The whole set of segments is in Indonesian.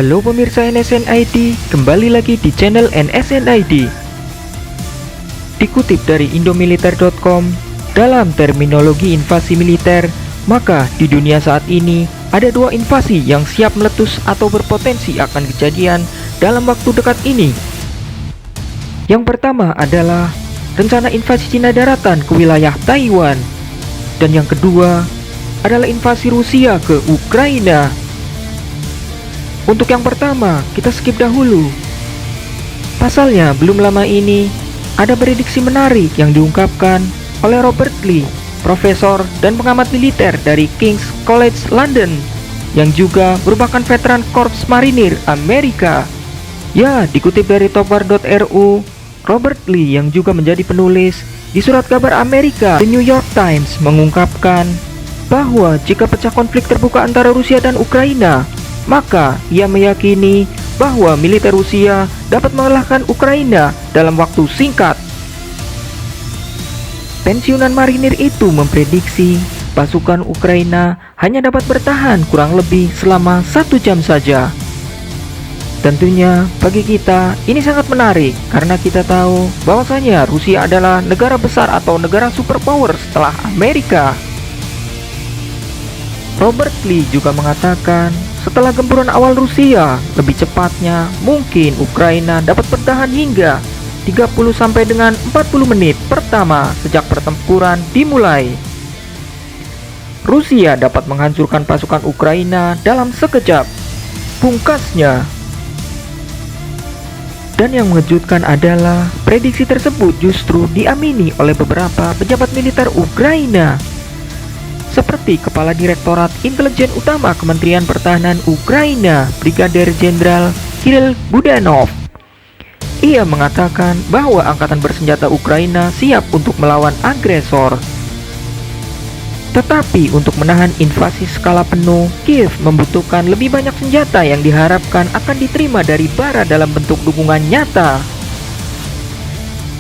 Halo pemirsa NSN ID, kembali lagi di channel NSN ID. Dikutip dari indomiliter.com, dalam terminologi invasi militer, maka di dunia saat ini ada dua invasi yang siap meletus atau berpotensi akan kejadian dalam waktu dekat ini. Yang pertama adalah rencana invasi Cina daratan ke wilayah Taiwan, dan yang kedua adalah invasi Rusia ke Ukraina. Untuk yang pertama, kita skip dahulu. Pasalnya, belum lama ini ada prediksi menarik yang diungkapkan oleh Robert Lee, profesor dan pengamat militer dari King's College London, yang juga merupakan veteran Korps Marinir Amerika. Ya, dikutip dari topwar.ru, Robert Lee yang juga menjadi penulis di surat kabar Amerika The New York Times mengungkapkan bahwa jika pecah konflik terbuka antara Rusia dan Ukraina, maka ia meyakini bahwa militer Rusia dapat mengalahkan Ukraina dalam waktu singkat. Pensiunan marinir itu memprediksi pasukan Ukraina hanya dapat bertahan kurang lebih selama 1 jam saja. Tentunya bagi kita ini sangat menarik karena kita tahu bahwasanya Rusia adalah negara besar atau negara superpower setelah Amerika. Robert Lee juga mengatakan setelah gempuran awal Rusia, lebih cepatnya mungkin Ukraina dapat bertahan hingga 30 sampai dengan 40 menit pertama sejak pertempuran dimulai. Rusia dapat menghancurkan pasukan Ukraina dalam sekejap, pungkasnya. Dan yang mengejutkan adalah prediksi tersebut justru diamini oleh beberapa pejabat militer Ukraina, seperti Kepala Direktorat Intelijen Utama Kementerian Pertahanan Ukraina, Brigadir Jenderal Kirill Budanov. Ia mengatakan bahwa angkatan bersenjata Ukraina siap untuk melawan agresor. Tetapi untuk menahan invasi skala penuh, Kiev membutuhkan lebih banyak senjata yang diharapkan akan diterima dari Barat dalam bentuk dukungan nyata.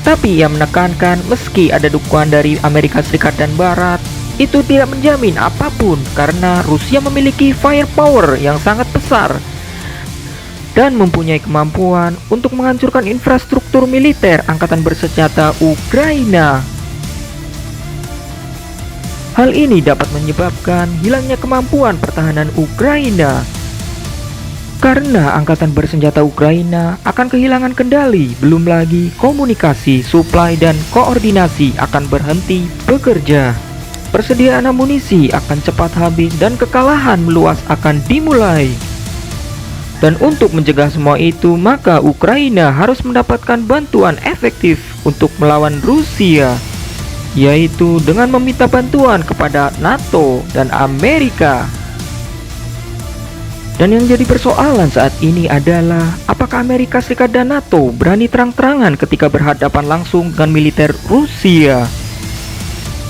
Tapi ia menekankan meski ada dukungan dari Amerika Serikat dan Barat, itu tidak menjamin apapun karena Rusia memiliki firepower yang sangat besar dan mempunyai kemampuan untuk menghancurkan infrastruktur militer angkatan bersenjata Ukraina. Hal ini dapat menyebabkan hilangnya kemampuan pertahanan Ukraina karena angkatan bersenjata Ukraina akan kehilangan kendali, belum lagi komunikasi, suplai, dan koordinasi akan berhenti bekerja. Persediaan amunisi akan cepat habis dan kekalahan meluas akan dimulai. Dan untuk mencegah semua itu, maka Ukraina harus mendapatkan bantuan efektif untuk melawan Rusia, yaitu dengan meminta bantuan kepada NATO dan Amerika. Dan yang jadi persoalan saat ini adalah apakah Amerika Serikat dan NATO berani terang-terangan ketika berhadapan langsung dengan militer Rusia.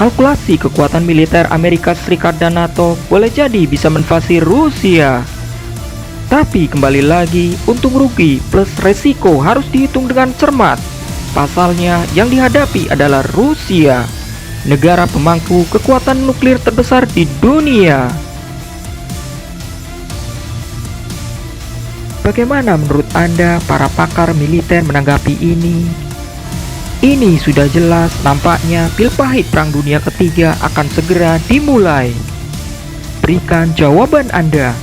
Kalkulasi kekuatan militer Amerika Serikat dan NATO boleh jadi bisa menvasi Rusia. Tapi kembali lagi, untung rugi plus resiko harus dihitung dengan cermat. Pasalnya yang dihadapi adalah Rusia, negara pemangku kekuatan nuklir terbesar di dunia. Bagaimana menurut Anda para pakar militer menanggapi ini? Ini sudah jelas nampaknya pil pahit Perang Dunia Ketiga akan segera dimulai. Berikan jawaban Anda.